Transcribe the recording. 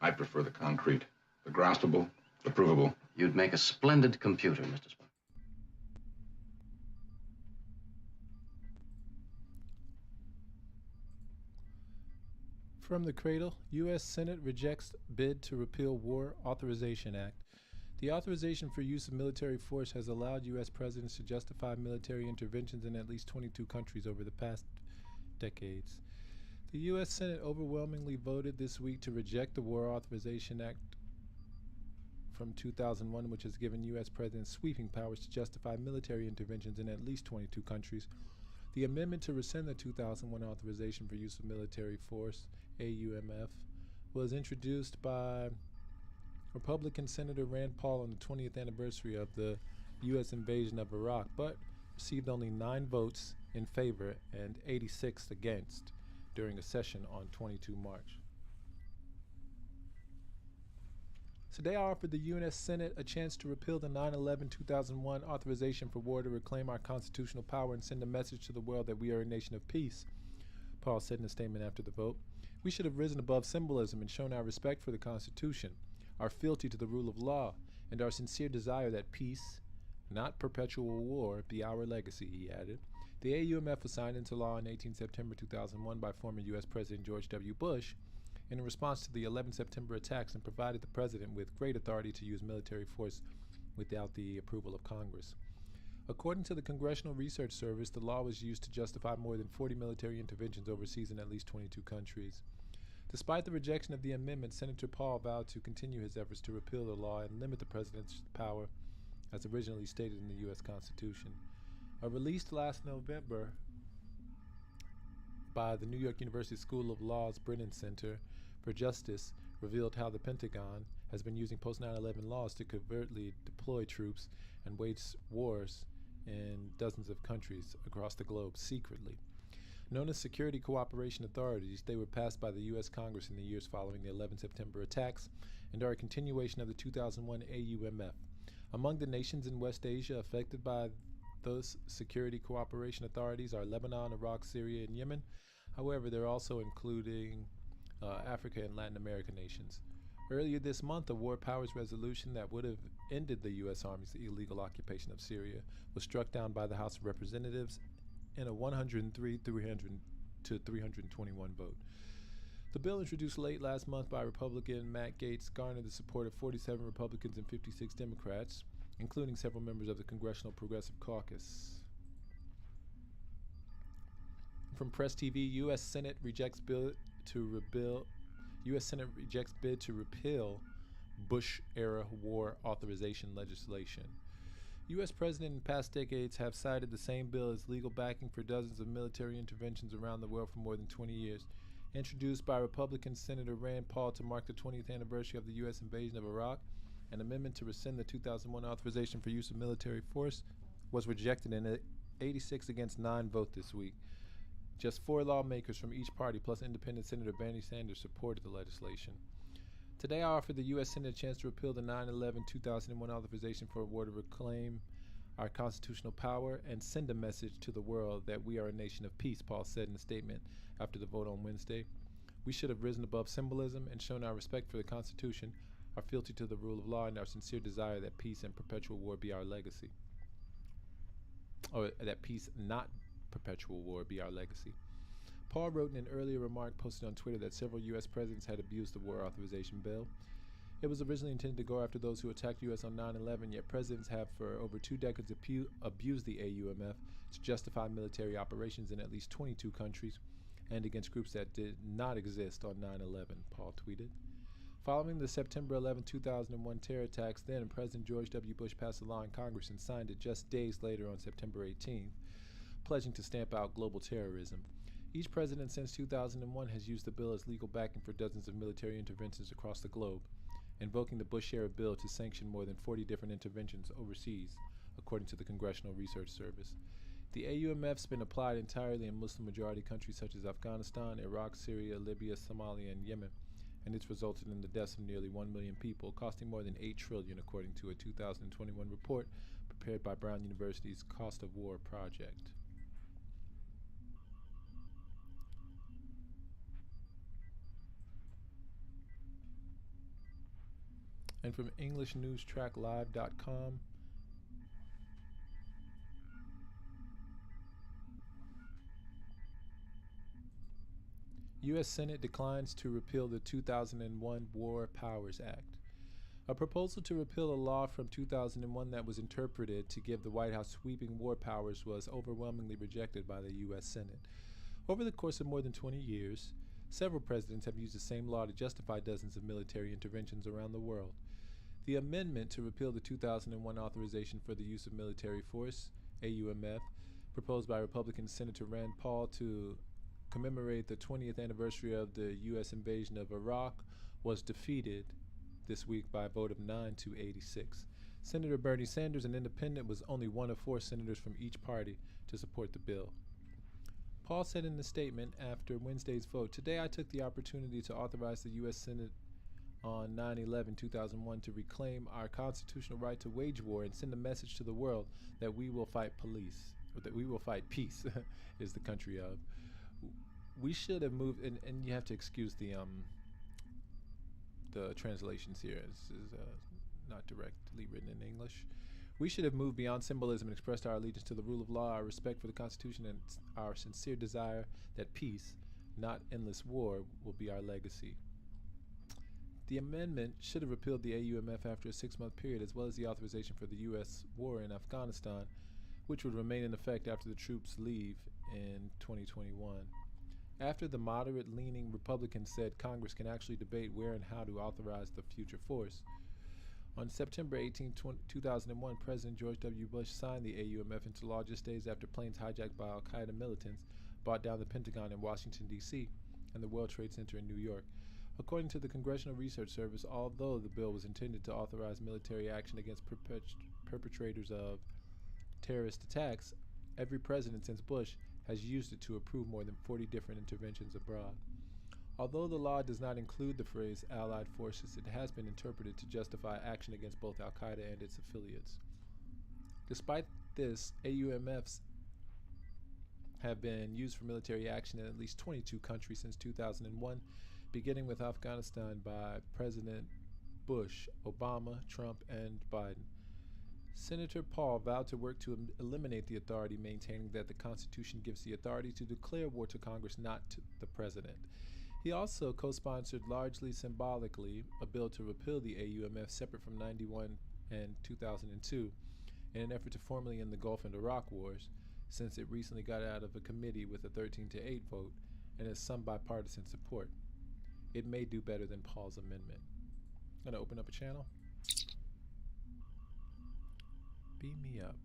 I prefer the concrete, the graspable, the provable. You'd make a splendid computer, Mr. Spock. From the cradle, U.S. Senate rejects bid to repeal War Authorization Act. The authorization for use of military force has allowed U.S. presidents to justify military interventions in at least 22 countries over the past decades. The U.S. Senate overwhelmingly voted this week to reject the War Authorization Act from 2001, which has given U.S. presidents sweeping powers to justify military interventions in at least 22 countries. The amendment to rescind the 2001 authorization for use of military force, AUMF, was introduced by Republican Senator Rand Paul on the 20th anniversary of the U.S. invasion of Iraq, but received only 9 votes in favor and 86 against during a session on 22 March. Today I offered the U.S. Senate a chance to repeal the 9/11/2001 authorization for war to reclaim our constitutional power and send a message to the world that we are a nation of peace, Paul said in a statement after the vote. We should have risen above symbolism and shown our respect for the Constitution, our fealty to the rule of law, and our sincere desire that peace, not perpetual war, be our legacy, he added. The AUMF was signed into law on 18 September 2001 by former U.S. President George W. Bush in response to the 11 September attacks and provided the president with great authority to use military force without the approval of Congress. According to the Congressional Research Service, the law was used to justify more than 40 military interventions overseas in at least 22 countries. Despite the rejection of the amendment, Senator Paul vowed to continue his efforts to repeal the law and limit the president's power as originally stated in the U.S. Constitution. Released last November by the New York University School of Law's Brennan Center for Justice revealed how the Pentagon has been using post-9/11 laws to covertly deploy troops and wage wars in dozens of countries across the globe secretly. Known as Security Cooperation Authorities, they were passed by the U.S. Congress in the years following the 11 September attacks and are a continuation of the 2001 AUMF. Among the nations in West Asia affected by those security cooperation authorities are Lebanon, Iraq, Syria, and Yemen. However, they're also including Africa and Latin American nations. Earlier this month, a war powers resolution that would have ended the U.S. Army's illegal occupation of Syria was struck down by the House of Representatives in a 103 to 321 vote. The bill, introduced late last month by Republican Matt Gaetz, garnered the support of 47 Republicans and 56 Democrats, including several members of the Congressional Progressive Caucus. From Press TV, U.S. Senate rejects bid to repeal Bush-era war authorization legislation. U.S. presidents in past decades have cited the same bill as legal backing for dozens of military interventions around the world for more than 20 years. Introduced by Republican Senator Rand Paul to mark the 20th anniversary of the U.S. invasion of Iraq, an amendment to rescind the 2001 authorization for use of military force was rejected in an 86 against 9 vote this week. Just 4 lawmakers from each party, plus independent Senator Bernie Sanders, supported the legislation. Today I offered the U.S. Senate a chance to repeal the 9/11/2001 authorization for a war to reclaim our constitutional power and send a message to the world that we are a nation of peace, Paul said in a statement after the vote on Wednesday. We should have risen above symbolism and shown our respect for the Constitution, our fealty to the rule of law, and our sincere desire that peace and perpetual war be our legacy. Or that peace, not perpetual war, be our legacy. Paul wrote in an earlier remark posted on Twitter that several U.S. presidents had abused the war authorization bill. It was originally intended to go after those who attacked U.S. on 9/11, yet presidents have for over 2 decades abused the AUMF to justify military operations in at least 22 countries and against groups that did not exist on 9/11, Paul tweeted. Following the September 11, 2001 terror attacks, then President George W. Bush passed a law in Congress and signed it just days later on September 18th, pledging to stamp out global terrorism. Each president since 2001 has used the bill as legal backing for dozens of military interventions across the globe, invoking the Bush-era bill to sanction more than 40 different interventions overseas, according to the Congressional Research Service. The AUMF's been applied entirely in Muslim-majority countries such as Afghanistan, Iraq, Syria, Libya, Somalia, and Yemen, and it's resulted in the deaths of nearly 1 million people, costing more than $8 trillion, according to a 2021 report prepared by Brown University's Cost of War Project. And from EnglishNewsTrackLive.com, U.S. Senate declines to repeal the 2001 War Powers Act. A proposal to repeal a law from 2001 that was interpreted to give the White House sweeping war powers was overwhelmingly rejected by the U.S. Senate. Over the course of more than 20 years, several presidents have used the same law to justify dozens of military interventions around the world. The amendment to repeal the 2001 Authorization for the Use of Military Force, AUMF, proposed by Republican Senator Rand Paul to commemorate the 20th anniversary of the U.S. invasion of Iraq, was defeated this week by a vote of 9-86. Senator Bernie Sanders, an independent, was only one of 4 senators from each party to support the bill. Paul said in the statement after Wednesday's vote, "Today I took the opportunity to authorize the U.S. Senate on 9/11/2001 to reclaim our constitutional right to wage war and send a message to the world that we will fight peace is the country of. We should have moved," and you have to excuse the translations here. This is not directly written in English. "We should have moved beyond symbolism and expressed our allegiance to the rule of law, our respect for the Constitution, and our sincere desire that peace, not endless war, will be our legacy." The amendment should have repealed the AUMF after a 6-month period, as well as the authorization for the U.S. war in Afghanistan, which would remain in effect after the troops leave in 2021. After the moderate-leaning Republicans said Congress can actually debate where and how to authorize the future force, on September 18, 2001, President George W. Bush signed the AUMF into law just days after planes hijacked by al-Qaeda militants brought down the Pentagon in Washington, D.C., and the World Trade Center in New York. According to the Congressional Research Service, although the bill was intended to authorize military action against perpetrators of terrorist attacks, every president since Bush has used it to approve more than 40 different interventions abroad. Although the law does not include the phrase Allied forces, it has been interpreted to justify action against both al-Qaeda and its affiliates. Despite this, AUMFs have been used for military action in at least 22 countries since 2001, beginning with Afghanistan by President Bush, Obama, Trump, and Biden. Senator Paul vowed to work to eliminate the authority, maintaining that the Constitution gives the authority to declare war to Congress, not to the President. He also co-sponsored, largely symbolically, a bill to repeal the AUMF separate from 91 and 2002 in an effort to formally end the Gulf and Iraq wars, since it recently got out of a committee with a 13-8 vote and has some bipartisan support. It may do better than Paul's amendment. I'm going to open up a channel. Beam me up.